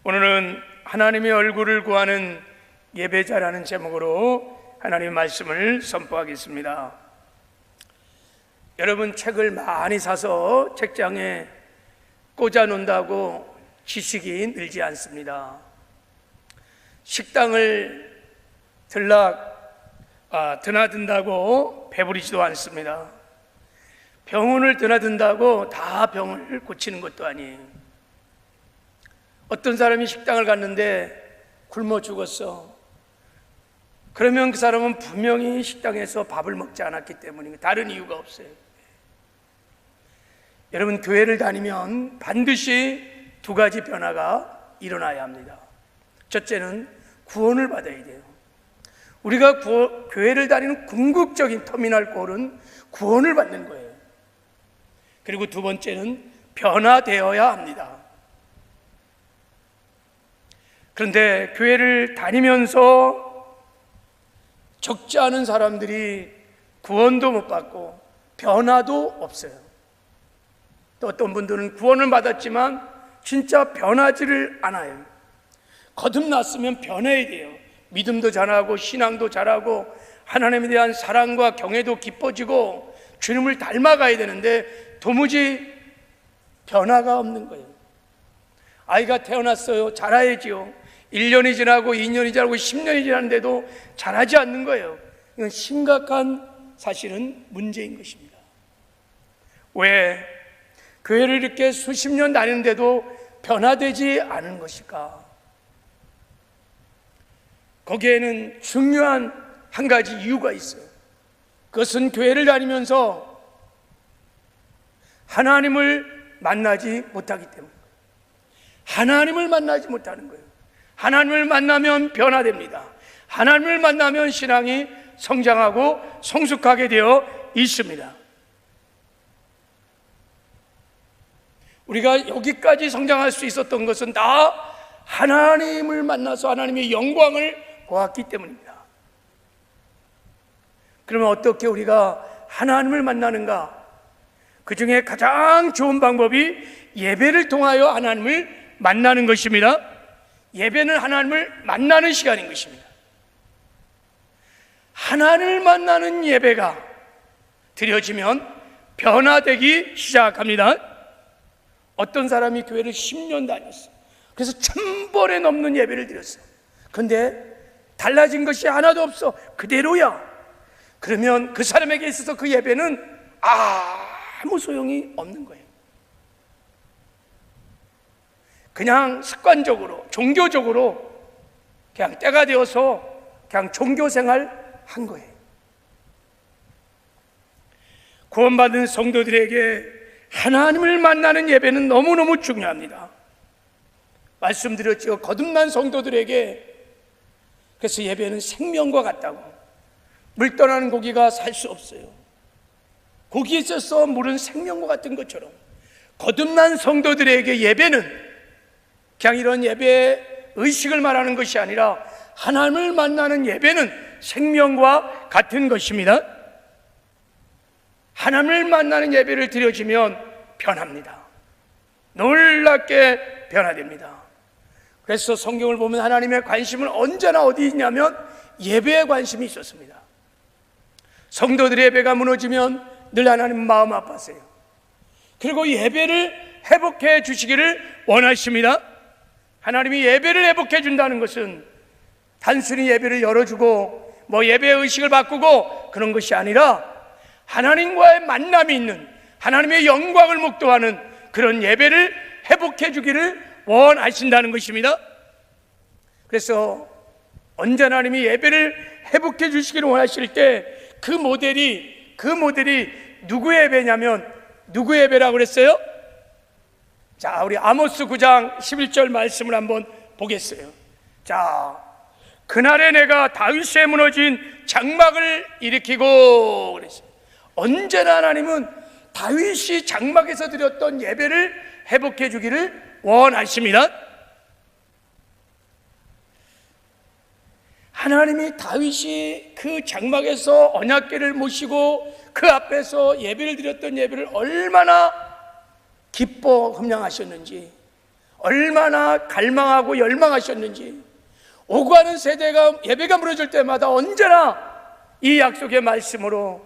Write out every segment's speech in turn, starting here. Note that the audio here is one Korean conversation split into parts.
오늘은 하나님의 얼굴을 구하는 예배자라는 제목으로 하나님의 말씀을 선포하겠습니다. 여러분, 책을 많이 사서 책장에 꽂아 놓는다고 지식이 늘지 않습니다. 식당을 드나든다고 배부르지도 않습니다. 병원을 드나든다고 다 병을 고치는 것도 아니에요. 어떤 사람이 식당을 갔는데 굶어 죽었어. 그러면 그 사람은 분명히 식당에서 밥을 먹지 않았기 때문이고 다른 이유가 없어요. 여러분, 교회를 다니면 반드시 두 가지 변화가 일어나야 합니다. 첫째는 구원을 받아야 돼요. 우리가 교회를 다니는 궁극적인 터미널 골은 구원을 받는 거예요. 그리고 두 번째는 변화되어야 합니다. 그런데 교회를 다니면서 적지 않은 사람들이 구원도 못 받고 변화도 없어요. 또 어떤 분들은 구원을 받았지만 진짜 변하지를 않아요. 거듭났으면 변해야 돼요. 믿음도 잘하고 신앙도 잘하고 하나님에 대한 사랑과 경외도 깊어지고 주님을 닮아가야 되는데 도무지 변화가 없는 거예요. 아이가 태어났어요. 자라야지요. 1년이 지나고 2년이 지나고 10년이 지났는데도 자라지 않는 거예요. 이건 심각한 사실은 문제인 것입니다. 왜 교회를 이렇게 수십 년 다니는데도 변화되지 않은 것일까? 거기에는 중요한 한 가지 이유가 있어요. 그것은 교회를 다니면서 하나님을 만나지 못하기 때문에, 하나님을 만나지 못하는 거예요. 하나님을 만나면 변화됩니다. 하나님을 만나면 신앙이 성장하고 성숙하게 되어 있습니다. 우리가 여기까지 성장할 수 있었던 것은 다 하나님을 만나서 하나님의 영광을 보았기 때문입니다. 그러면 어떻게 우리가 하나님을 만나는가? 그 중에 가장 좋은 방법이 예배를 통하여 하나님을 만나는 것입니다. 예배는 하나님을 만나는 시간인 것입니다. 하나님을 만나는 예배가 드려지면 변화되기 시작합니다. 어떤 사람이 교회를 10년 다녔어요. 그래서 1000번에 넘는 예배를 드렸어요. 그런데 달라진 것이 하나도 없어. 그대로야. 그러면 그 사람에게 있어서 그 예배는 아무 소용이 없는 거예요. 그냥 습관적으로, 종교적으로 그냥 때가 되어서 그냥 종교생활 한 거예요. 구원받은 성도들에게 하나님을 만나는 예배는 너무너무 중요합니다. 말씀드렸죠. 거듭난 성도들에게 그래서 예배는 생명과 같다고. 물 떠나는 고기가 살 수 없어요. 고기에 있어서 물은 생명과 같은 것처럼 거듭난 성도들에게 예배는 그냥 이런 예배 의식을 말하는 것이 아니라 하나님을 만나는 예배는 생명과 같은 것입니다. 하나님을 만나는 예배를 드려지면 변합니다. 놀랍게 변화됩니다. 그래서 성경을 보면 하나님의 관심은 언제나 어디 있냐면 예배에 관심이 있었습니다. 성도들의 예배가 무너지면 늘 하나님 마음 아파하세요. 그리고 예배를 회복해 주시기를 원하십니다. 하나님이 예배를 회복해 준다는 것은 단순히 예배를 열어주고 예배 의식을 바꾸고 그런 것이 아니라 하나님과의 만남이 있는, 하나님의 영광을 목도하는 그런 예배를 회복해 주기를 원하신다는 것입니다. 그래서 언제나 하나님이 예배를 회복해 주시기를 원하실 때 그 모델이 누구의 예배냐면 누구의 예배라고 그랬어요? 자, 우리 아모스 9장 11절 말씀을 한번 보겠어요. 자, 그날에 내가 다윗에 무너진 장막을 일으키고 그랬어요. 언제나 하나님은 다윗이 장막에서 드렸던 예배를 회복해 주기를 원하십니다. 하나님이 다윗이 그 장막에서 언약궤를 모시고 그 앞에서 예배를 드렸던 예배를 얼마나 기뻐 흠양하셨는지, 얼마나 갈망하고 열망하셨는지, 오가는 세대가 예배가 무너질 때마다 언제나 이 약속의 말씀으로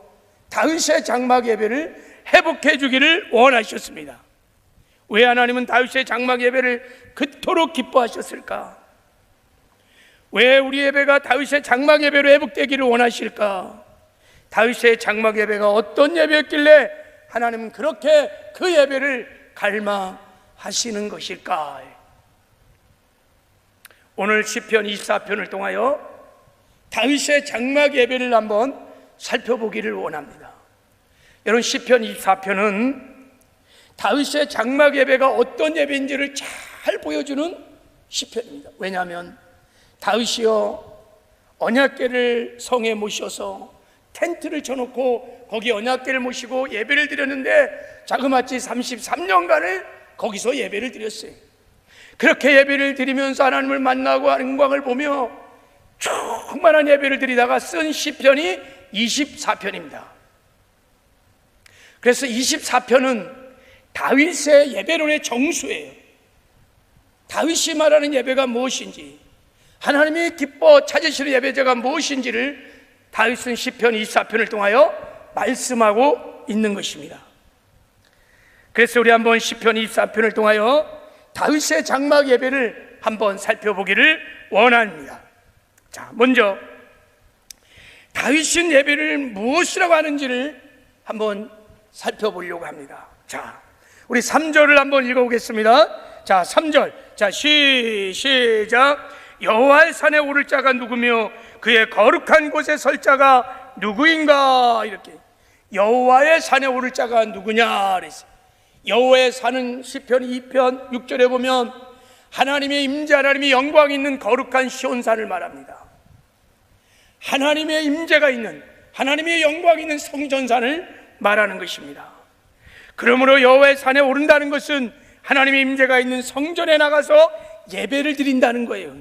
다윗의 장막 예배를 회복해 주기를 원하셨습니다. 왜 하나님은 다윗의 장막 예배를 그토록 기뻐하셨을까? 왜 우리 예배가 다윗의 장막 예배로 회복되기를 원하실까? 다윗의 장막 예배가 어떤 예배였길래 하나님은 그렇게 그 예배를 갈망하시는 것일까? 오늘 시편 24편을 통하여 다윗의 장막 예배를 한번 살펴보기를 원합니다. 여러분, 시편 24편은 다윗의 장막 예배가 어떤 예배인지를 잘 보여주는 시편입니다. 왜냐하면 다윗이요, 언약궤를 성에 모셔서 텐트를 쳐놓고 거기 언약궤를 모시고 예배를 드렸는데 자그마치 33년간을 거기서 예배를 드렸어요. 그렇게 예배를 드리면서 하나님을 만나고 영광을 보며 충만한 예배를 드리다가 쓴 시편이 24편입니다. 그래서 24편은 다윗의 예배론의 정수예요. 다윗이 말하는 예배가 무엇인지, 하나님이 기뻐 찾으시는 예배자가 무엇인지를 다윗은 시편 24편을 통하여 말씀하고 있는 것입니다. 그래서 우리 한번 시편 24편을 통하여 다윗의 장막 예배를 한번 살펴보기를 원합니다. 자, 먼저 다윗은 예배를 무엇이라고 하는지를 한번 살펴보려고 합니다. 자, 우리 3절을 한번 읽어보겠습니다. 자, 3절. 자, 시작. 여호와의 산에 오를 자가 누구며 그의 거룩한 곳에 설 자가 누구인가? 이렇게 여호와의 산에 오를 자가 누구냐 그랬어요. 여호와의 산은 시편 2편 6절에 보면 하나님의 임재, 하나님의 영광이 있는 거룩한 시온산을 말합니다. 하나님의 임재가 있는, 하나님의 영광이 있는 성전산을 말하는 것입니다. 그러므로 여호와의 산에 오른다는 것은 하나님의 임재가 있는 성전에 나가서 예배를 드린다는 거예요.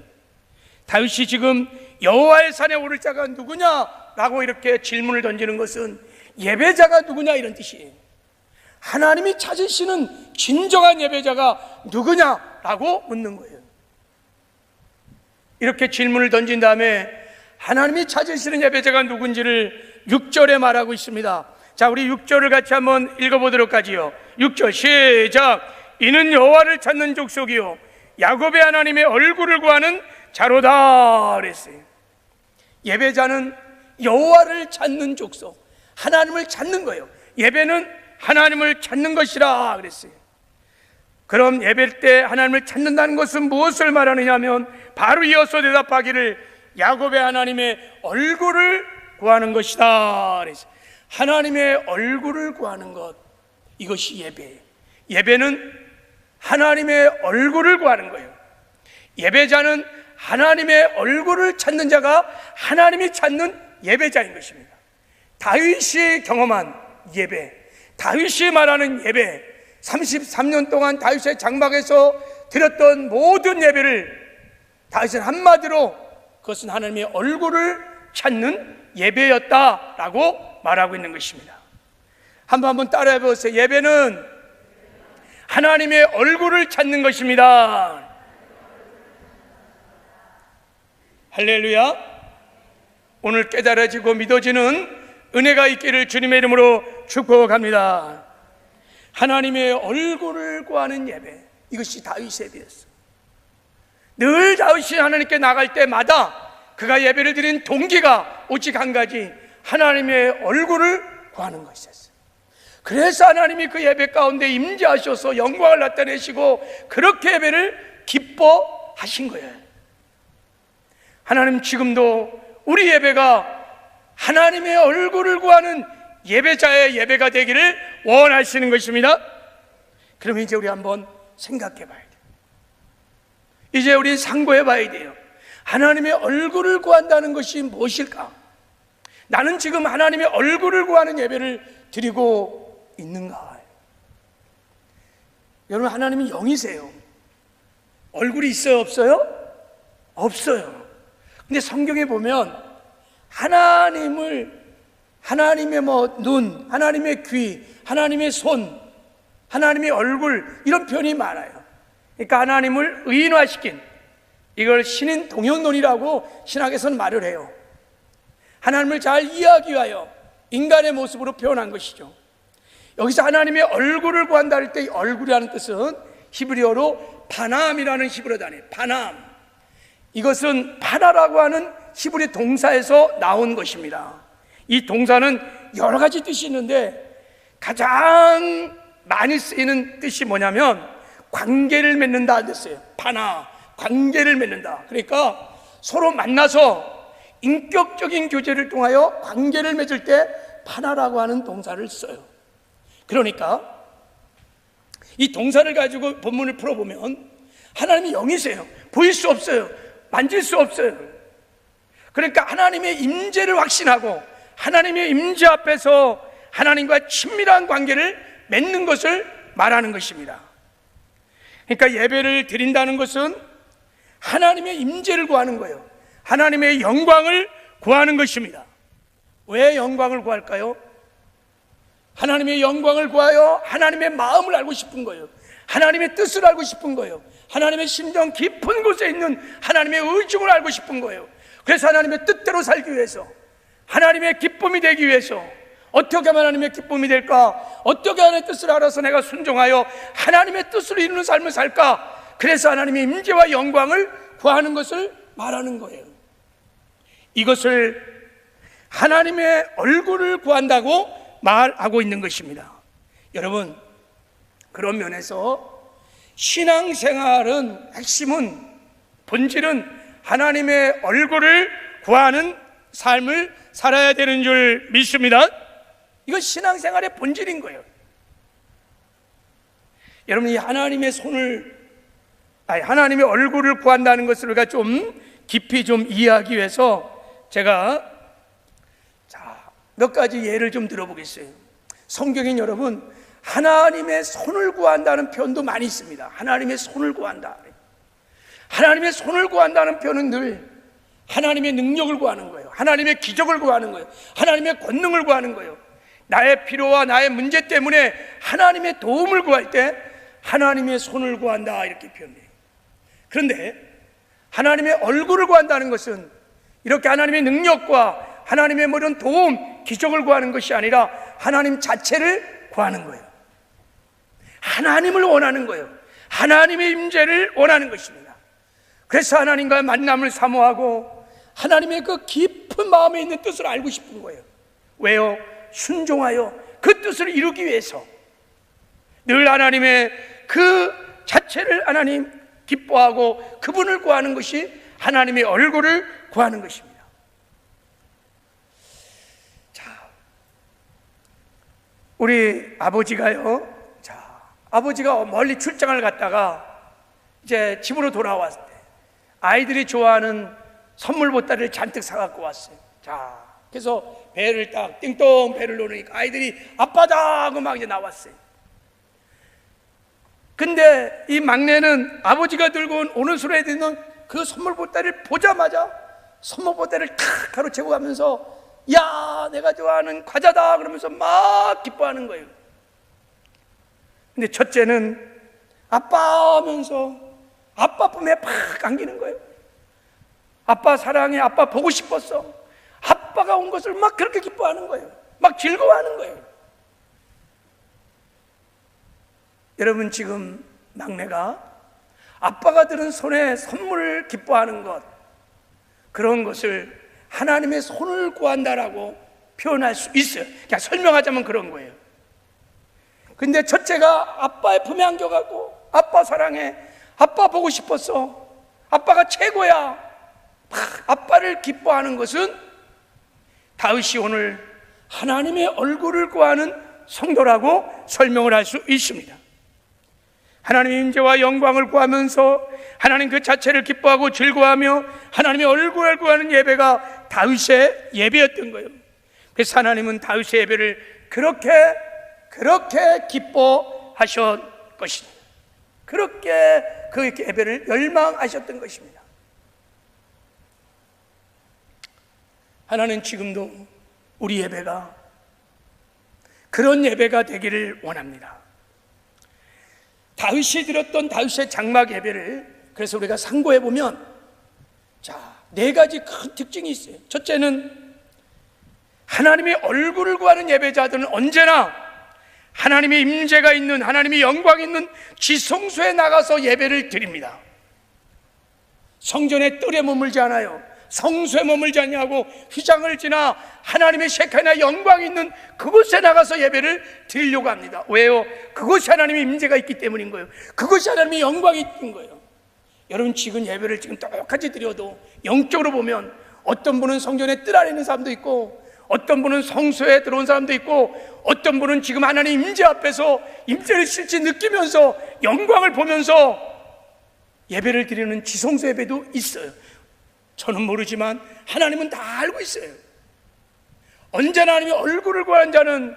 다윗이 지금 여호와의 산에 오를 자가 누구냐라고 이렇게 질문을 던지는 것은 예배자가 누구냐 이런 뜻이에요. 하나님이 찾으시는 진정한 예배자가 누구냐라고 묻는 거예요. 이렇게 질문을 던진 다음에 하나님이 찾으시는 예배자가 누군지를 6절에 말하고 있습니다. 자, 우리 6절을 같이 한번 읽어보도록 하지요. 6절 시작. 이는 여호와를 찾는 족속이요 야곱의 하나님의 얼굴을 구하는 자로다 그랬어요. 예배자는 여호와를 찾는 족속, 하나님을 찾는 거예요. 예배는 하나님을 찾는 것이라 그랬어요. 그럼 예배 때 하나님을 찾는다는 것은 무엇을 말하느냐 하면 바로 이어서 대답하기를 야곱의 하나님의 얼굴을 구하는 것이다 그랬어요. 하나님의 얼굴을 구하는 것, 이것이 예배예요. 예배는 하나님의 얼굴을 구하는 거예요. 예배자는 하나님의 얼굴을 찾는 자가 하나님이 찾는 예배자인 것입니다. 다윗이 경험한 예배, 다윗이 말하는 예배, 33년 동안 다윗의 장막에서 드렸던 모든 예배를 다윗은 한마디로 그것은 하나님의 얼굴을 찾는 예배였다라고 말하고 있는 것입니다. 한번 따라해 보세요. 예배는 하나님의 얼굴을 찾는 것입니다. 할렐루야. 오늘 깨달아지고 믿어지는 은혜가 있기를 주님의 이름으로 축복합니다. 하나님의 얼굴을 구하는 예배, 이것이 다윗의 예배였어요. 늘 다윗이 하나님께 나갈 때마다 그가 예배를 드린 동기가 오직 한 가지, 하나님의 얼굴을 구하는 것이었어요. 그래서 하나님이 그 예배 가운데 임재하셔서 영광을 나타내시고 그렇게 예배를 기뻐하신 거예요. 하나님 지금도 우리 예배가 하나님의 얼굴을 구하는 예배자의 예배가 되기를 원하시는 것입니다. 그럼 이제 우리 한번 생각해 봐야 돼요. 이제 우리 상고해 봐야 돼요. 하나님의 얼굴을 구한다는 것이 무엇일까? 나는 지금 하나님의 얼굴을 구하는 예배를 드리고 있는가? 여러분, 하나님이 영이세요. 얼굴이 있어요, 없어요? 없어요. 근데 성경에 보면 하나님의 눈, 하나님의 귀, 하나님의 손, 하나님의 얼굴, 이런 표현이 많아요. 그러니까 하나님을 의인화시킨, 이걸 신인 동형론이라고 신학에서는 말을 해요. 하나님을 잘 이해하기 위하여 인간의 모습으로 표현한 것이죠. 여기서 하나님의 얼굴을 구한다 할 때 얼굴이라는 뜻은 히브리어로 바남이라는 히브리어 단어예요. 바남. 이것은 바나라고 하는 히브리 동사에서 나온 것입니다. 이 동사는 여러 가지 뜻이 있는데 가장 많이 쓰이는 뜻이 뭐냐면 관계를 맺는다 뜻이에요. 바나, 관계를 맺는다. 그러니까 서로 만나서 인격적인 교제를 통하여 관계를 맺을 때 바나라고 하는 동사를 써요. 그러니까 이 동사를 가지고 본문을 풀어보면 하나님이 영이세요. 보일 수 없어요. 만질 수 없어요. 그러니까 하나님의 임재를 확신하고 하나님의 임재 앞에서 하나님과 친밀한 관계를 맺는 것을 말하는 것입니다. 그러니까 예배를 드린다는 것은 하나님의 임재를 구하는 거예요. 하나님의 영광을 구하는 것입니다. 왜 영광을 구할까요? 하나님의 영광을 구하여 하나님의 마음을 알고 싶은 거예요. 하나님의 뜻을 알고 싶은 거예요. 하나님의 심정 깊은 곳에 있는 하나님의 의중을 알고 싶은 거예요. 그래서 하나님의 뜻대로 살기 위해서, 하나님의 기쁨이 되기 위해서 어떻게 하면 하나님의 기쁨이 될까? 어떻게 하나님의 뜻을 알아서 내가 순종하여 하나님의 뜻을 이루는 삶을 살까? 그래서 하나님의 임재와 영광을 구하는 것을 말하는 거예요. 이것을 하나님의 얼굴을 구한다고 말하고 있는 것입니다. 여러분, 그런 면에서 신앙생활은 핵심은, 본질은 하나님의 얼굴을 구하는 삶을 살아야 되는 줄 믿습니다. 이건 신앙생활의 본질인 거예요. 여러분, 이 하나님의 얼굴을 구한다는 것을 우리가 좀 깊이 좀 이해하기 위해서 제가 몇 가지 예를 좀 들어보겠어요. 성경엔 여러분, 하나님의 손을 구한다는 표현도 많이 있습니다. 하나님의 손을 구한다. 하나님의 손을 구한다는 표현은 늘 하나님의 능력을 구하는 거예요. 하나님의 기적을 구하는 거예요. 하나님의 권능을 구하는 거예요. 나의 필요와 나의 문제 때문에 하나님의 도움을 구할 때 하나님의 손을 구한다, 이렇게 표현해요. 그런데 하나님의 얼굴을 구한다는 것은 이렇게 하나님의 능력과 하나님의 모든 도움, 기적을 구하는 것이 아니라 하나님 자체를 구하는 거예요. 하나님을 원하는 거예요. 하나님의 임재를 원하는 것입니다. 그래서 하나님과의 만남을 사모하고 하나님의 그 깊은 마음에 있는 뜻을 알고 싶은 거예요. 왜요? 순종하여 그 뜻을 이루기 위해서 늘 하나님의 그 자체를 하나님 기뻐하고 그분을 구하는 것이 하나님의 얼굴을 구하는 것입니다. 우리 아버지가요, 아버지가 멀리 출장을 갔다가 이제 집으로 돌아왔을 때 아이들이 좋아하는 선물 보따리를 잔뜩 사갖고 왔어요. 그래서 배를 딱 띵동 배를 놓으니까 아이들이 아빠다 하고 막 이제 나왔어요. 근데 이 막내는 아버지가 들고 온 오른손에 드는 그 선물 보따리를 보자마자 선물 보따리를 탁 가로채고 가면서 야, 내가 좋아하는 과자다 그러면서 막 기뻐하는 거예요. 근데 첫째는 아빠 하면서 아빠 품에 팍 안기는 거예요. 아빠 사랑해, 아빠 보고 싶었어. 아빠가 온 것을 막 그렇게 기뻐하는 거예요. 막 즐거워하는 거예요. 여러분, 지금 막내가 아빠가 들은 손에 선물을 기뻐하는 것, 그런 것을 하나님의 손을 구한다라고 표현할 수 있어요. 그냥 설명하자면 그런 거예요. 근데 첫째가 아빠의 품에 안겨가고 아빠 사랑해, 아빠 보고 싶었어, 아빠가 최고야, 아빠를 기뻐하는 것은 다윗이 오늘 하나님의 얼굴을 구하는 성도라고 설명을 할 수 있습니다. 하나님의 임재와 영광을 구하면서 하나님 그 자체를 기뻐하고 즐거워하며 하나님의 얼굴을 구하는 예배가 다윗의 예배였던 거예요. 그래서 하나님은 다윗의 예배를 그렇게 기뻐하셨 것입니다. 그렇게 그 예배를 열망하셨던 것입니다. 하나님 지금도 우리 예배가 그런 예배가 되기를 원합니다. 다윗이 드렸던 다윗의 장막 예배를 그래서 우리가 상고해 보면 네 가지 큰 특징이 있어요. 첫째는 하나님의 얼굴을 구하는 예배자들은 언제나 하나님의 임재가 있는, 하나님의 영광이 있는 지성소에 나가서 예배를 드립니다. 성전의 뜰에 머물지 않아요. 성소에 머물지 않냐고 휘장을 지나 하나님의 셰카나 영광이 있는 그곳에 나가서 예배를 드리려고 합니다. 왜요? 그곳이 하나님의 임재가 있기 때문인 거예요. 그것이 하나님의 영광이 있는 거예요. 여러분, 지금 예배를 지금 똑같이 드려도 영적으로 보면 어떤 분은 성전의 뜰 안에 있는 사람도 있고, 어떤 분은 성소에 들어온 사람도 있고, 어떤 분은 지금 하나님 임재 앞에서 임재를 실제 느끼면서 영광을 보면서 예배를 드리는 지성소 예배도 있어요. 저는 모르지만 하나님은 다 알고 있어요. 언제나 하나님의 얼굴을 구하는 자는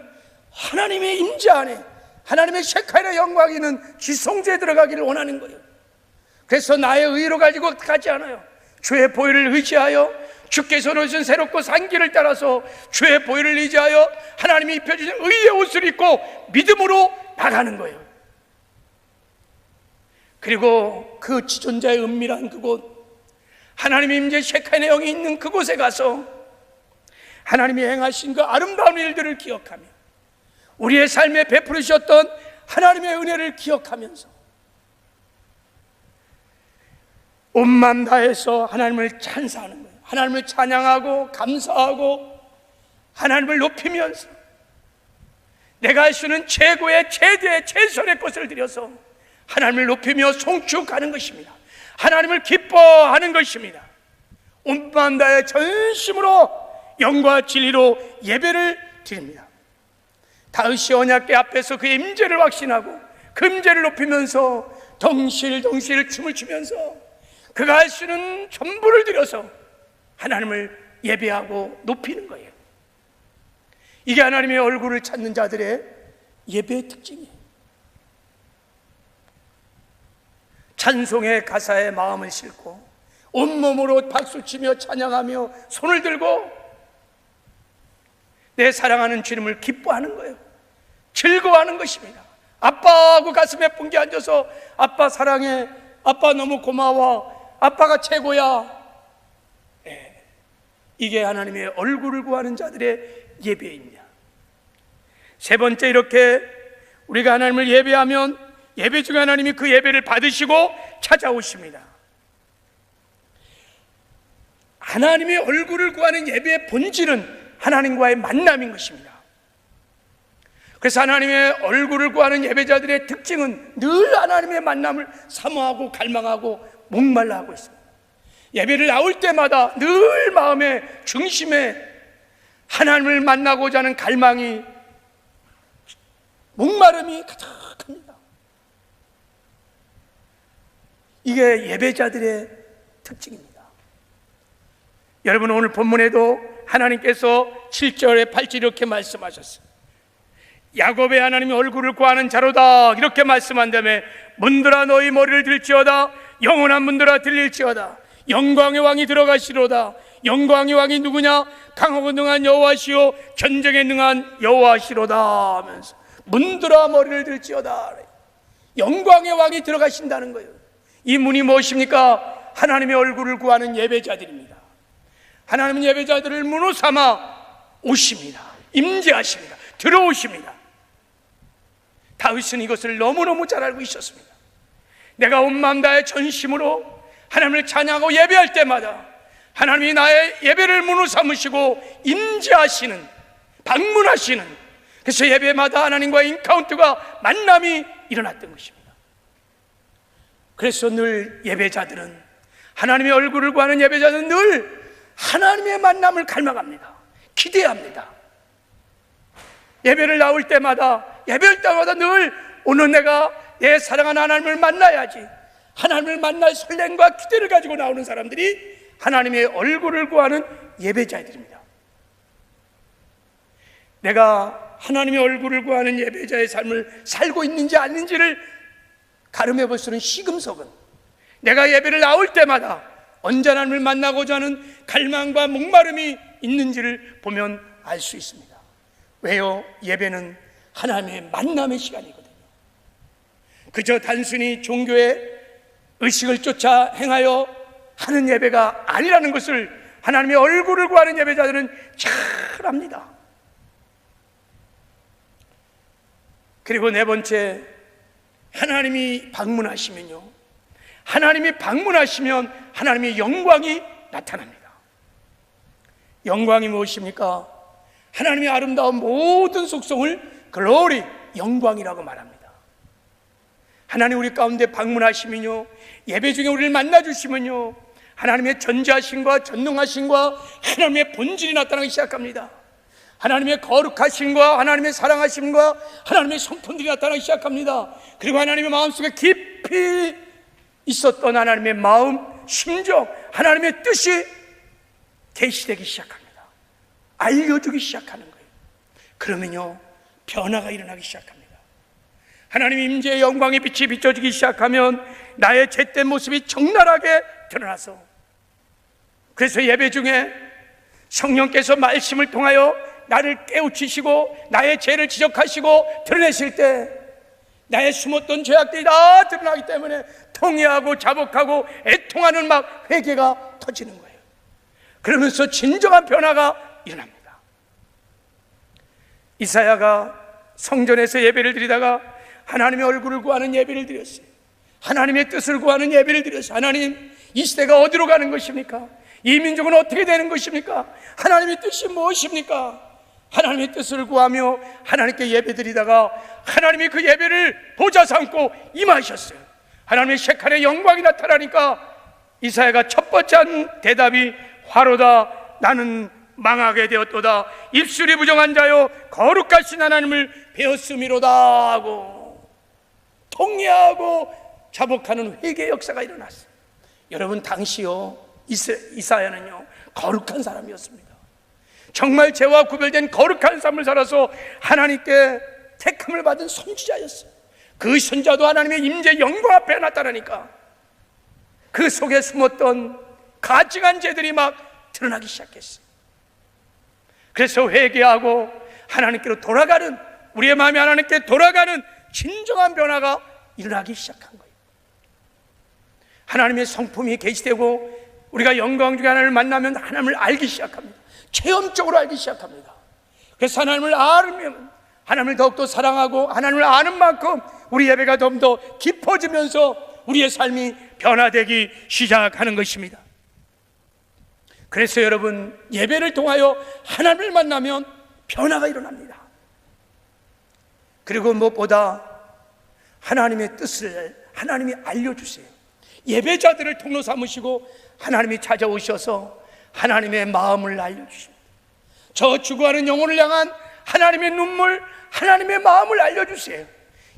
하나님의 임재 안에 하나님의 셰카의 영광이 있는 지성소에 들어가기를 원하는 거예요. 그래서 나의 의로 가지고 가지 않아요. 주의 보혈을 의지하여 주께서 놓으신 새롭고 산 길을 따라서 주의 보혈을 의지하여 하나님이 입혀주신 의의 옷을 입고 믿음으로 나가는 거예요. 그리고 그 지존자의 은밀한 그곳, 하나님의 임재 셰카의 영이 있는 그곳에 가서 하나님이 행하신 그 아름다운 일들을 기억하며 우리의 삶에 베풀으셨던 하나님의 은혜를 기억하면서 온 마음 다해서 하나님을 찬사하는 거예요. 하나님을 찬양하고 감사하고 하나님을 높이면서 내가 할 수 있는 최고의 최대의 최선의 것을 드려서 하나님을 높이며 송축하는 것입니다. 하나님을 기뻐하는 것입니다. 온 마음 다해 전심으로 영과 진리로 예배를 드립니다. 다윗이 언약궤 앞에서 그의 임재를 확신하고 그 임재를 높이면서 덩실덩실 춤을 추면서 그가 할 수 있는 전부를 들여서 하나님을 예배하고 높이는 거예요. 이게 하나님의 얼굴을 찾는 자들의 예배의 특징이에요. 찬송의 가사에 마음을 싣고 온몸으로 박수치며 찬양하며 손을 들고 내 사랑하는 주님을 기뻐하는 거예요. 즐거워하는 것입니다. 아빠하고 가슴에 붕게 앉아서 아빠 사랑해, 아빠 너무 고마워, 아빠가 최고야. 이게 하나님의 얼굴을 구하는 자들의 예배입니다. 세 번째, 이렇게 우리가 하나님을 예배하면 예배 중에 하나님이 그 예배를 받으시고 찾아오십니다. 하나님의 얼굴을 구하는 예배의 본질은 하나님과의 만남인 것입니다. 그래서 하나님의 얼굴을 구하는 예배자들의 특징은 늘 하나님의 만남을 사모하고 갈망하고 목말라 하고 있습니다. 예배를 나올 때마다 늘 마음의 중심에 하나님을 만나고자 하는 갈망이, 목마름이 가득합니다. 이게 예배자들의 특징입니다. 여러분, 오늘 본문에도 하나님께서 7절에 8절 이렇게 말씀하셨어요. 야곱의 하나님의 얼굴을 구하는 자로다, 이렇게 말씀한 다음에 문들아 너희 머리를 들지어다, 영원한 문들아 들릴지어다, 영광의 왕이 들어가시로다. 영광의 왕이 누구냐? 강하고 능한 여호와시오 전쟁에 능한 여호와시로다 하면서 문들아 머리를 들지어다. 영광의 왕이 들어가신다는 거예요. 이 문이 무엇입니까? 하나님의 얼굴을 구하는 예배자들입니다. 하나님은 예배자들을 문으로 삼아 오십니다. 임재하십니다. 들어오십니다. 다윗은 이것을 너무너무 잘 알고 있었습니다. 내가 온 마음 다해 전심으로 하나님을 찬양하고 예배할 때마다 하나님이 나의 예배를 문으로 삼으시고 임재하시는, 방문하시는, 그래서 예배마다 하나님과의 인카운트가 만남이 일어났던 것입니다. 그래서 늘 예배자들은, 하나님의 얼굴을 구하는 예배자들은 늘 하나님의 만남을 갈망합니다. 기대합니다. 예배를 나올 때마다, 예배할 때마다 늘 오늘 내가 내 사랑하는 하나님을 만나야지, 하나님을 만날 설렘과 기대를 가지고 나오는 사람들이 하나님의 얼굴을 구하는 예배자들입니다. 내가 하나님의 얼굴을 구하는 예배자의 삶을 살고 있는지 아닌지를 가늠해 볼 수 있는 시금석은 내가 예배를 나올 때마다 언제 하나님을 만나고자 하는 갈망과 목마름이 있는지를 보면 알 수 있습니다. 왜요? 예배는 하나님의 만남의 시간이거든요. 그저 단순히 종교의 의식을 쫓아 행하여 하는 예배가 아니라는 것을 하나님의 얼굴을 구하는 예배자들은 잘 압니다. 그리고 네 번째, 하나님이 방문하시면요, 하나님이 방문하시면 하나님의 영광이 나타납니다. 영광이 무엇입니까? 하나님의 아름다운 모든 속성을 글로리, 영광이라고 말합니다. 하나님 우리 가운데 방문하시면요, 예배 중에 우리를 만나주시면요, 하나님의 전지하심과 전능하심과 하나님의 본질이 나타나기 시작합니다. 하나님의 거룩하심과 하나님의 사랑하심과 하나님의 성품들이 나타나기 시작합니다. 그리고 하나님의 마음속에 깊이 있었던 하나님의 마음, 심정, 하나님의 뜻이 계시되기 시작합니다. 알려주기 시작하는 거예요. 그러면요, 변화가 일어나기 시작합니다. 하나님의 임재의 영광의 빛이 비춰지기 시작하면 나의 잿된 모습이 적나라하게 드러나서, 그래서 예배 중에 성령께서 말씀을 통하여 나를 깨우치시고 나의 죄를 지적하시고 드러내실 때 나의 숨었던 죄악들이 다 드러나기 때문에 통회하고 자복하고 애통하는 막 회개가 터지는 거예요. 그러면서 진정한 변화가 일어납니다. 이사야가 성전에서 예배를 드리다가 하나님의 얼굴을 구하는 예배를 드렸어요. 하나님의 뜻을 구하는 예배를 드렸어요. 하나님, 이 시대가 어디로 가는 것입니까? 이 민족은 어떻게 되는 것입니까? 하나님의 뜻이 무엇입니까? 하나님의 뜻을 구하며 하나님께 예배드리다가 하나님이 그 예배를 보좌 삼고 임하셨어요. 하나님의 셰칼의 영광이 나타나니까 이사야가 첫 번째 한 대답이 화로다, 나는 망하게 되었도다, 입술이 부정한 자요 거룩하신 하나님을 배었음이로다 하고 통회하고 자복하는 회개의 역사가 일어났어요. 여러분, 당시요 이사야는요 거룩한 사람이었습니다. 정말 죄와 구별된 거룩한 삶을 살아서 하나님께 택함을 받은 선지자였어요. 그 선자도 하나님의 임재 영광 앞에 나타나니까 그 속에 숨었던 가증한 죄들이 막 드러나기 시작했어요. 그래서 회개하고 하나님께로 돌아가는, 우리의 마음이 하나님께 돌아가는 진정한 변화가 일어나기 시작한 거예요. 하나님의 성품이 계시되고 우리가 영광 중에 하나님을 만나면 하나님을 알기 시작합니다. 체험적으로 알기 시작합니다. 그래서 하나님을 알면 하나님을 더욱더 사랑하고 하나님을 아는 만큼 우리 예배가 좀 더 깊어지면서 우리의 삶이 변화되기 시작하는 것입니다. 그래서 여러분, 예배를 통하여 하나님을 만나면 변화가 일어납니다. 그리고 무엇보다 하나님의 뜻을 하나님이 알려주세요. 예배자들을 통로 삼으시고 하나님이 찾아오셔서 하나님의 마음을 알려주십니다. 저 죽어가는 영혼을 향한 하나님의 눈물, 하나님의 마음을 알려주세요.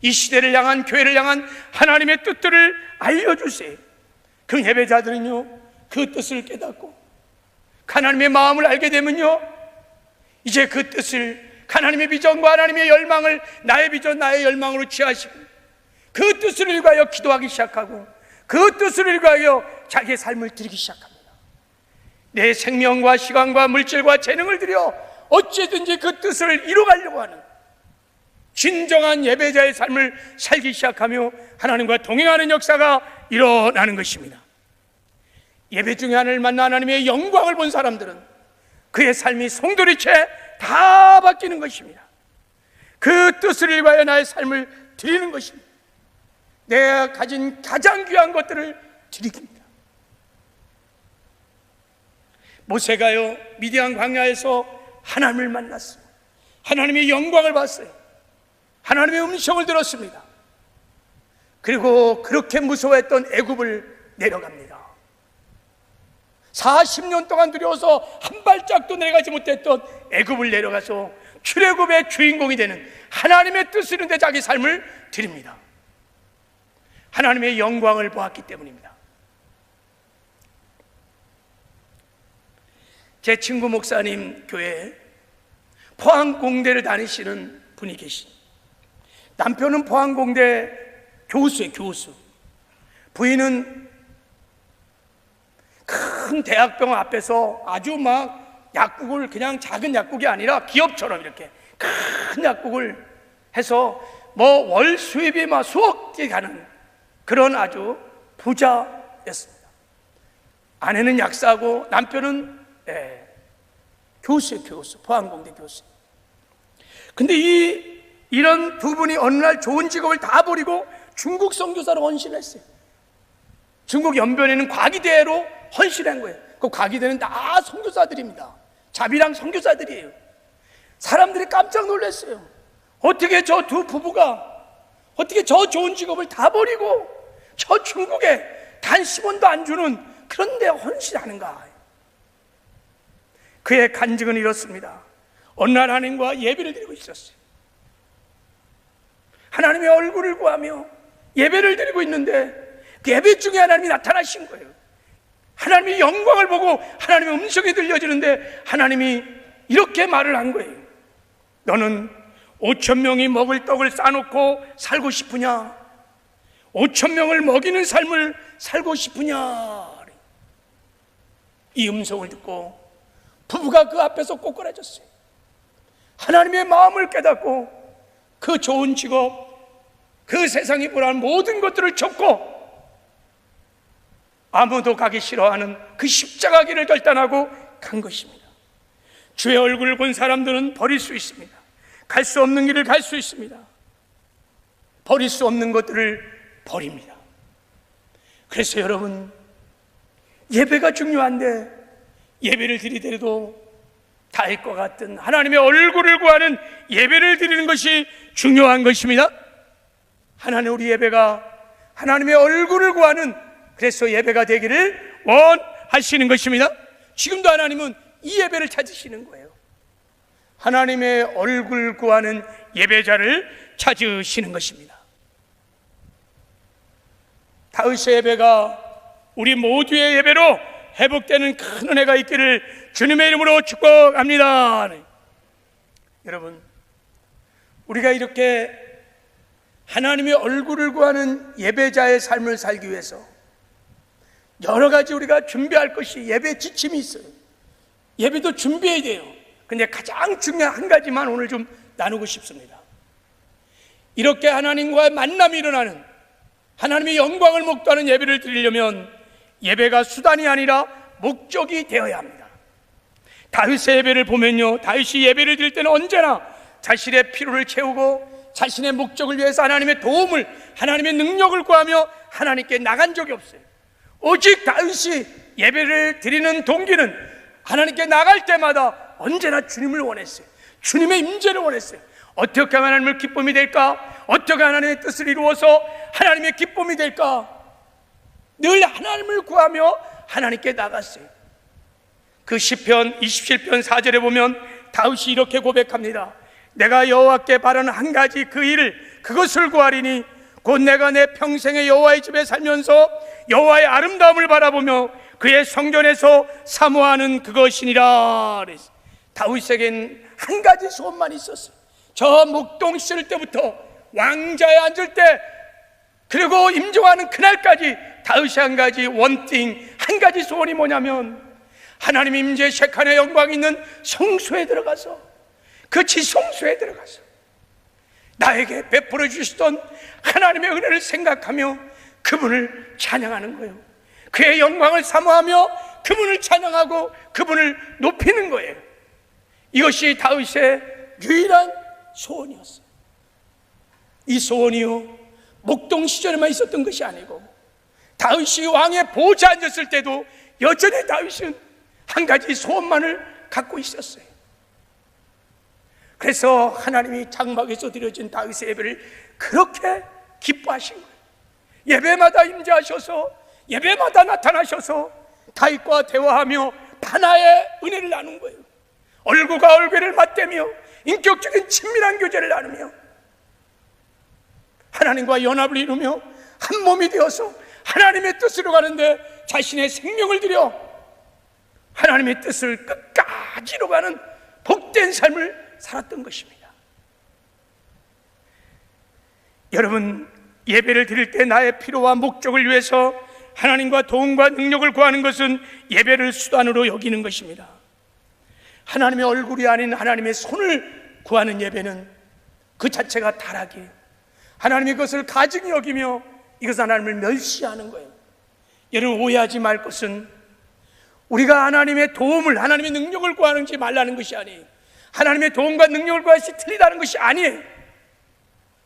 이 시대를 향한, 교회를 향한 하나님의 뜻들을 알려주세요. 그 예배자들은요 그 뜻을 깨닫고 하나님의 마음을 알게 되면요 이제 그 뜻을, 하나님의 비전과 하나님의 열망을 나의 비전, 나의 열망으로 취하시고 그 뜻을 위하여 기도하기 시작하고 그 뜻을 위하여 자기의 삶을 드리기 시작합니다. 내 생명과 시간과 물질과 재능을 들여 어찌든지 그 뜻을 이루어가려고 하는 진정한 예배자의 삶을 살기 시작하며 하나님과 동행하는 역사가 일어나는 것입니다. 예배 중에 하나님을 만나 하나님의 영광을 본 사람들은 그의 삶이 송두리째 다 바뀌는 것입니다. 그 뜻을 위하여 나의 삶을 드리는 것입니다. 내가 가진 가장 귀한 것들을 드리깁니다. 모세가요 미디안 광야에서 하나님을 만났습니다. 하나님의 영광을 봤어요. 하나님의 음성을 들었습니다. 그리고 그렇게 무서워했던 애굽을 내려갑니다. 40년 동안 두려워서 한 발짝도 내려가지 못했던 애굽을 내려가서 출애굽의 주인공이 되는 하나님의 뜻을 이루는데 자기 삶을 드립니다. 하나님의 영광을 보았기 때문입니다. 제 친구 목사님 교회에 포항공대를 다니시는 분이 계십니다. 남편은 포항공대 교수예요, 교수. 부인은 큰 대학병원 앞에서 아주 막 약국을, 그냥 작은 약국이 아니라 기업처럼 이렇게 큰 약국을 해서 월 수입이 수억 개 가는 그런 아주 부자였습니다. 아내는 약사고 남편은 교수예요. 교수, 포항공대 교수. 근데 이런 두 분이 어느 날 좋은 직업을 다 버리고 중국 선교사로 헌신했어요. 중국 연변에는 과기대로 헌신한 거예요. 그 과기대는 다 선교사들입니다. 자비랑 선교사들이에요. 사람들이 깜짝 놀랐어요. 어떻게 저 두 부부가 어떻게 저 좋은 직업을 다 버리고 저 중국에 단 10원도 안 주는 그런 데 헌신하는가. 그의 간증은 이렇습니다. 어느 날 하나님과 예배를 드리고 있었어요. 하나님의 얼굴을 구하며 예배를 드리고 있는데 그 예배 중에 하나님이 나타나신 거예요. 하나님의 영광을 보고 하나님의 음성이 들려지는데 하나님이 이렇게 말을 한 거예요. 너는 5,000명이 먹을 떡을 싸놓고 살고 싶으냐? 5,000명을 먹이는 삶을 살고 싶으냐? 이 음성을 듣고 부부가 그 앞에서 꼬꾸라졌어요. 하나님의 마음을 깨닫고 그 좋은 직업, 그 세상이 보라는 모든 것들을 접고 아무도 가기 싫어하는 그 십자가 길을 결단하고 간 것입니다. 주의 얼굴을 본 사람들은 버릴 수 있습니다. 갈 수 없는 길을 갈 수 있습니다. 버릴 수 없는 것들을 버립니다. 그래서 여러분, 예배가 중요한데 예배를 드리더라도 다윗과 같은 하나님의 얼굴을 구하는 예배를 드리는 것이 중요한 것입니다. 하나님, 우리 예배가 하나님의 얼굴을 구하는 그래서 예배가 되기를 원하시는 것입니다. 지금도 하나님은 이 예배를 찾으시는 거예요. 하나님의 얼굴 구하는 예배자를 찾으시는 것입니다. 다윗의 예배가 우리 모두의 예배로 회복되는 큰 은혜가 있기를 주님의 이름으로 축복합니다. 여러분, 우리가 이렇게 하나님의 얼굴을 구하는 예배자의 삶을 살기 위해서 여러 가지 우리가 준비할 것이 예배 지침이 있어요. 예배도 준비해야 돼요. 근데 가장 중요한 한 가지만 오늘 좀 나누고 싶습니다. 이렇게 하나님과의 만남이 일어나는 하나님의 영광을 목도하는 예배를 드리려면 예배가 수단이 아니라 목적이 되어야 합니다. 다윗의 예배를 보면요, 다윗이 예배를 드릴 때는 언제나 자신의 필요를 채우고 자신의 목적을 위해서 하나님의 도움을, 하나님의 능력을 구하며 하나님께 나간 적이 없어요. 오직 다윗이 예배를 드리는 동기는 하나님께 나갈 때마다 언제나 주님을 원했어요. 주님의 임재를 원했어요. 어떻게 하면 하나님을 기쁨이 될까? 어떻게 하나님의 뜻을 이루어서 하나님의 기쁨이 될까? 늘 하나님을 구하며 하나님께 나갔어요. 그 시편 27편 4절에 보면 다윗이 이렇게 고백합니다. 내가 여호와께 바라는 한 가지 그 일을 그것을 구하리니 곧 내가 내 평생의 여호와의 집에 살면서 여호와의 아름다움을 바라보며 그의 성전에서 사모하는 그것이니라. 다윗에겐 한 가지 소원만 있었어요. 저 목동 시절 때부터 왕자에 앉을 때 그리고 임종하는 그날까지 다윗이 한 가지 원띵, 한 가지 소원이 뭐냐면 하나님 임재 셰칸의 영광이 있는 성소에 들어가서 그 지성소에 들어가서 나에게 베풀어 주시던 하나님의 은혜를 생각하며 그분을 찬양하는 거예요. 그의 영광을 사모하며 그분을 찬양하고 그분을 높이는 거예요. 이것이 다윗의 유일한 소원이었어요. 이 소원이요, 목동 시절에만 있었던 것이 아니고 다윗이 왕의 보좌에 앉았을 때도 여전히 다윗은 한 가지 소원만을 갖고 있었어요. 그래서 하나님이 장막에서 드려진 다윗의 예배를 그렇게 기뻐하신 거예요. 예배마다 임재하셔서 예배마다 나타나셔서 다윗과 대화하며 바나의 은혜를 나눈 거예요. 얼굴과 얼굴을 맞대며 인격적인 친밀한 교제를 나누며 하나님과 연합을 이루며 한 몸이 되어서 하나님의 뜻으로 가는데 자신의 생명을 들여 하나님의 뜻을 끝까지 이루어가는 복된 삶을 살았던 것입니다. 여러분, 예배를 드릴 때 나의 필요와 목적을 위해서 하나님과 도움과 능력을 구하는 것은 예배를 수단으로 여기는 것입니다. 하나님의 얼굴이 아닌 하나님의 손을 구하는 예배는 그 자체가 타락이에요. 하나님이 그것을 가증히 여기며 이것은 하나님을 멸시하는 거예요. 여러분, 오해하지 말 것은 우리가 하나님의 도움을, 하나님의 능력을 구하는지 말라는 것이 아니에요. 하나님의 도움과 능력을 구하시 틀리다는 것이 아니에요.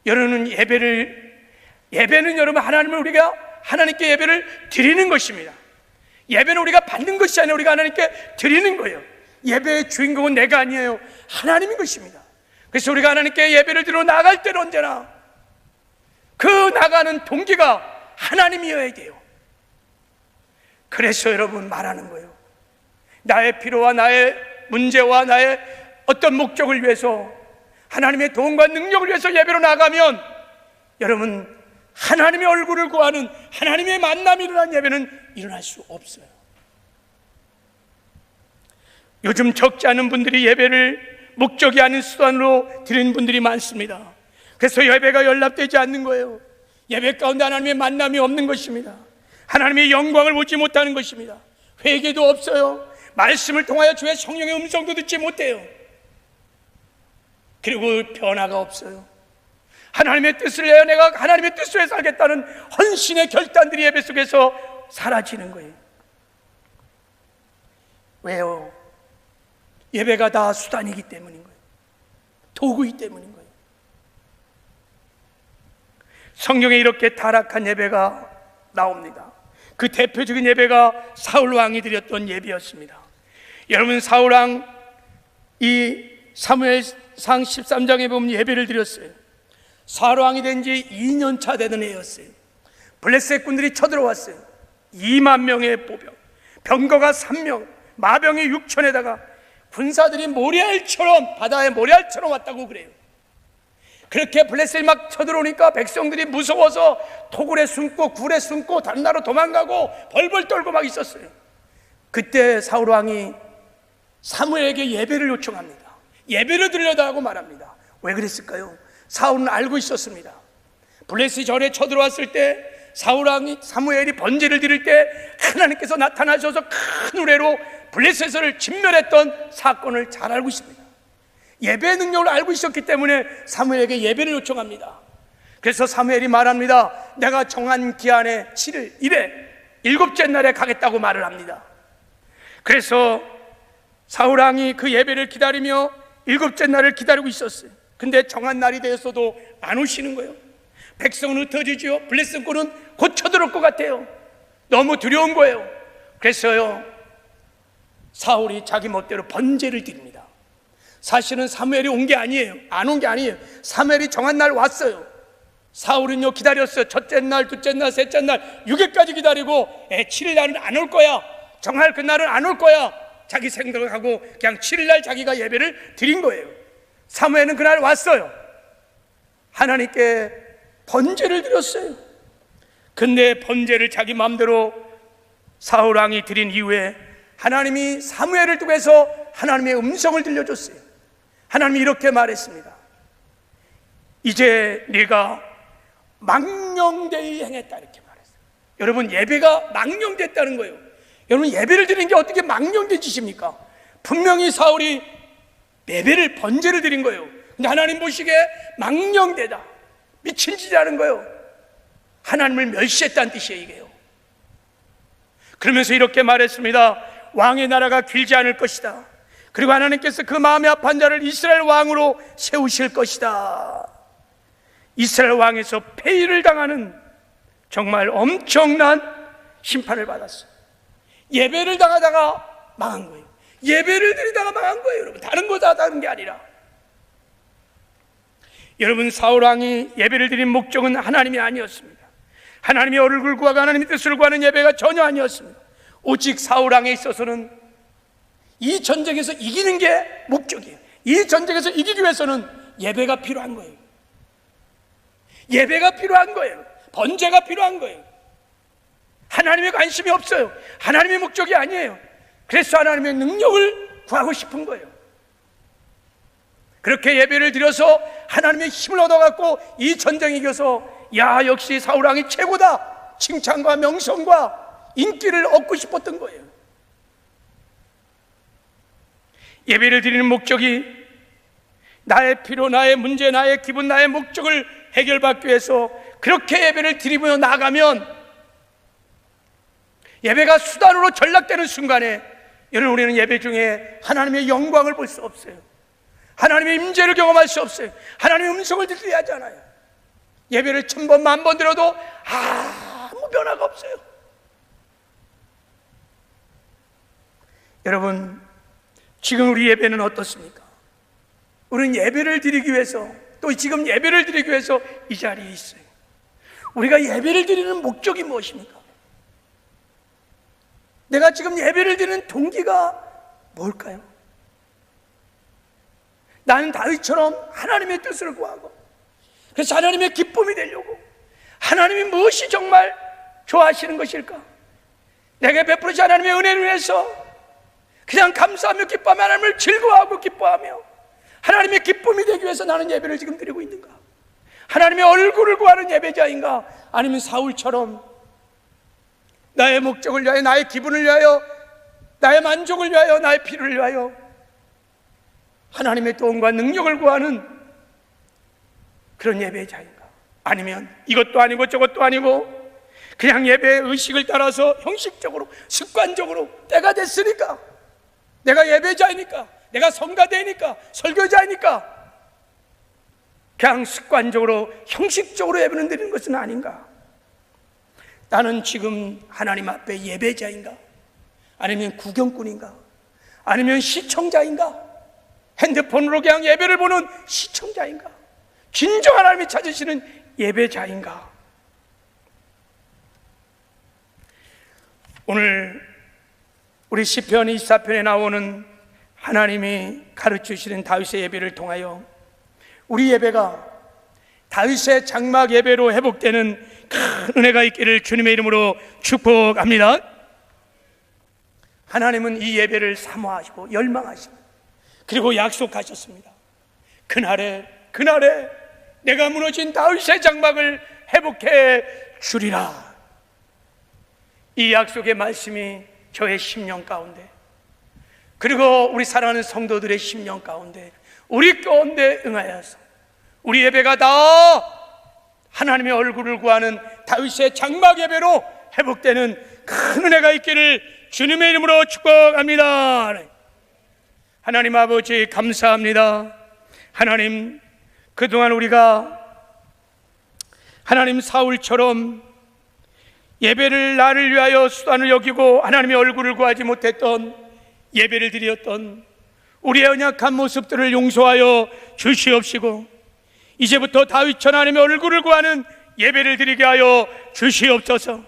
여러분은 예배는 여러분 하나님을 우리가 하나님께 예배를 드리는 것입니다. 예배는 우리가 받는 것이 아니라 우리가 하나님께 드리는 거예요. 예배의 주인공은 내가 아니에요. 하나님인 것입니다. 그래서 우리가 하나님께 예배를 드리러 나갈 때는 언제나 그 나가는 동기가 하나님이어야 돼요. 그래서 여러분 말하는 거예요. 나의 필요와 나의 문제와 나의 어떤 목적을 위해서, 하나님의 도움과 능력을 위해서 예배로 나가면 여러분 하나님의 얼굴을 구하는, 하나님의 만남이 일어난 예배는 일어날 수 없어요. 요즘 적지 않은 분들이 예배를 목적이 아닌 수단으로 드리는 분들이 많습니다. 그래서 예배가 연락되지 않는 거예요. 예배 가운데 하나님의 만남이 없는 것입니다. 하나님의 영광을 보지 못하는 것입니다. 회개도 없어요. 말씀을 통하여 주의 성령의 음성도 듣지 못해요. 그리고 변화가 없어요. 하나님의 뜻을 내어 내가 하나님의 뜻을 위해 살겠다는 헌신의 결단들이 예배 속에서 사라지는 거예요. 왜요? 예배가 다 수단이기 때문인 거예요. 도구이기 때문인 거예요. 성경에 이렇게 타락한 예배가 나옵니다. 그 대표적인 예배가 사울왕이 드렸던 예배였습니다. 여러분, 사울왕 이 사무엘상 13장에 보면 예배를 드렸어요. 사울왕이 된 지 2년 차 되던 해였어요. 블레셋 군들이 쳐들어왔어요. 2만 명의 보병, 병거가 3명, 마병이 6천에다가 군사들이 모래알처럼, 바다에 모래알처럼 왔다고 그래요. 그렇게 블레셋이 막 쳐들어오니까 백성들이 무서워서 토굴에 숨고 굴에 숨고 다른 나라로 도망가고 벌벌 떨고 막 있었어요. 그때 사울왕이 사무엘에게 예배를 요청합니다. 예배를 드리려고 말합니다. 왜 그랬을까요? 사울은 알고 있었습니다. 블레셋이 절에 쳐들어왔을 때 사무엘이 번제를 드릴 때 하나님께서 나타나셔서 큰 우레로 블레셋을 진멸했던 사건을 잘 알고 있습니다. 예배의 능력을 알고 있었기 때문에 사무엘에게 예배를 요청합니다. 그래서 사무엘이 말합니다. 내가 정한 기한에 7일, 1회, 7째 날에 가겠다고 말을 합니다. 그래서 사울왕이 그 예배를 기다리며 7째 날을 기다리고 있었어요. 근데 정한 날이 되었어도 안 오시는 거예요. 백성은 흩어지죠. 블레셋군은 곧 쳐들어올 것 같아요. 너무 두려운 거예요. 그래서요, 사울이 자기 멋대로 번제를 드립니다. 사실은 사무엘이 온 게 아니에요. 안 온 게 아니에요. 사무엘이 정한 날 왔어요. 사울은요 기다렸어요. 첫째 날, 둘째 날, 셋째 날, 6일까지 기다리고 7일 날은 안 올 거야, 정할 그날은 안 올 거야, 자기 생각을 하고 그냥 7일 날 자기가 예배를 드린 거예요. 사무엘은 그날 왔어요. 하나님께 번제를 드렸어요. 근데 번제를 자기 마음대로 사울왕이 드린 이후에 하나님이 사무엘을 통해서 하나님의 음성을 들려줬어요. 하나님이 이렇게 말했습니다. 이제 네가 망령되이 행했다, 이렇게 말했어요. 여러분, 예배가 망령됐다는 거예요. 여러분, 예배를 드리는 게 어떻게 망령된 짓입니까? 분명히 사울이 예배를 번제를 드린 거예요. 근데 하나님 보시기에 망령되다, 미친 짓이라는 거예요. 하나님을 멸시했다는 뜻이에요, 이게요. 그러면서 이렇게 말했습니다. 왕의 나라가 길지 않을 것이다. 그리고 하나님께서 그 마음에 합한 자를 이스라엘 왕으로 세우실 것이다. 이스라엘 왕에서 폐위를 당하는 정말 엄청난 심판을 받았어요. 예배를 당하다가 망한 거예요. 예배를 드리다가 망한 거예요, 여러분. 다른 거 다 다른 게 아니라. 여러분, 사울왕이 예배를 드린 목적은 하나님이 아니었습니다. 하나님의 얼굴을 구하고 하나님의 뜻을 구하는 예배가 전혀 아니었습니다. 오직 사울왕에 있어서는 이 전쟁에서 이기는 게 목적이에요. 이 전쟁에서 이기기 위해서는 예배가 필요한 거예요. 예배가 필요한 거예요. 번제가 필요한 거예요. 하나님의 관심이 없어요. 하나님의 목적이 아니에요. 그래서 하나님의 능력을 구하고 싶은 거예요. 그렇게 예배를 드려서 하나님의 힘을 얻어갖고 이 전쟁에 이겨서 야, 역시 사울왕이 최고다, 칭찬과 명성과 인기를 얻고 싶었던 거예요. 예배를 드리는 목적이 나의 필요, 나의 문제, 나의 기분, 나의 목적을 해결받기 위해서 그렇게 예배를 드리며 나가면 예배가 수단으로 전락되는 순간에 여러분, 우리는 예배 중에 하나님의 영광을 볼 수 없어요. 하나님의 임재를 경험할 수 없어요. 하나님의 음성을 들려야 하잖아요. 예배를 1000번 만번 들어도 아무 변화가 없어요. 여러분, 지금 우리 예배는 어떻습니까? 우리는 예배를 드리기 위해서, 또 지금 예배를 드리기 위해서 이 자리에 있어요. 우리가 예배를 드리는 목적이 무엇입니까? 내가 지금 예배를 드리는 동기가 뭘까요? 나는 다윗처럼 하나님의 뜻을 구하고, 그래서 하나님의 기쁨이 되려고, 하나님이 무엇이 정말 좋아하시는 것일까? 내게 베풀으신 하나님의 은혜를 위해서 그냥 감사하며 기뻐하며 하나님을 즐거워하고 기뻐하며 하나님의 기쁨이 되기 위해서 나는 예배를 지금 드리고 있는가? 하나님의 얼굴을 구하는 예배자인가? 아니면 사울처럼 나의 목적을 위하여, 나의 기분을 위하여, 나의 만족을 위하여, 나의 필요를 위하여 하나님의 도움과 능력을 구하는 그런 예배자인가? 아니면 이것도 아니고 저것도 아니고 그냥 예배의 의식을 따라서 형식적으로 습관적으로 때가 됐으니까, 내가 예배자이니까, 내가 성가대니까, 설교자이니까 그냥 습관적으로 형식적으로 예배를 드리는 것은 아닌가? 나는 지금 하나님 앞에 예배자인가? 아니면 구경꾼인가? 아니면 시청자인가? 핸드폰으로 그냥 예배를 보는 시청자인가? 진정 하나님이 찾으시는 예배자인가? 오늘 우리 시편 24편에 나오는 하나님이 가르치시는 다윗의 예배를 통하여 우리 예배가 다윗의 장막 예배로 회복되는 큰 은혜가 있기를 주님의 이름으로 축복합니다. 하나님은 이 예배를 사모하시고 열망하시고 그리고 약속하셨습니다. 그날에 내가 무너진 다윗의 장막을 회복해 주리라. 이 약속의 말씀이 저의 심령 가운데, 그리고 우리 사랑하는 성도들의 심령 가운데, 우리 가운데 응하여서 우리 예배가 다 하나님의 얼굴을 구하는 다윗의 장막 예배로 회복되는 큰 은혜가 있기를 주님의 이름으로 축복합니다. 하나님 아버지 감사합니다. 하나님, 그동안 우리가 하나님 사울처럼 예배를 나를 위하여 수단을 여기고 하나님의 얼굴을 구하지 못했던, 예배를 드렸던 우리의 연약한 모습들을 용서하여 주시옵시고, 이제부터 다윗처럼 하나님의 얼굴을 구하는 예배를 드리게 하여 주시옵소서.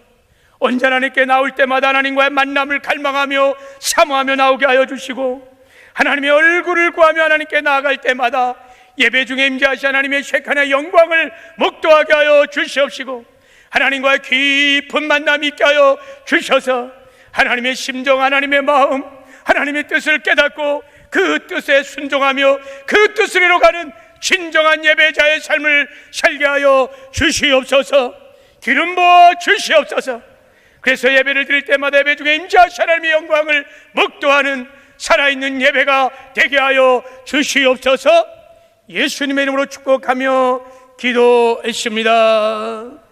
언제나 하나님께 나올 때마다 하나님과의 만남을 갈망하며 사모하며 나오게 하여 주시고, 하나님의 얼굴을 구하며 하나님께 나아갈 때마다 예배 중에 임재하신 하나님의 쉐kin의 영광을 목도하게 하여 주시옵시고, 하나님과의 깊은 만남이 있게 하여 주셔서 하나님의 심정, 하나님의 마음, 하나님의 뜻을 깨닫고 그 뜻에 순종하며 그 뜻을 이루어가는 진정한 예배자의 삶을 살게 하여 주시옵소서. 기름 부어 주시옵소서. 그래서 예배를 드릴 때마다 예배 중에 임재하신 하나님의 영광을 목도하는 살아있는 예배가 되게 하여 주시옵소서. 예수님의 이름으로 축복하며 기도했습니다.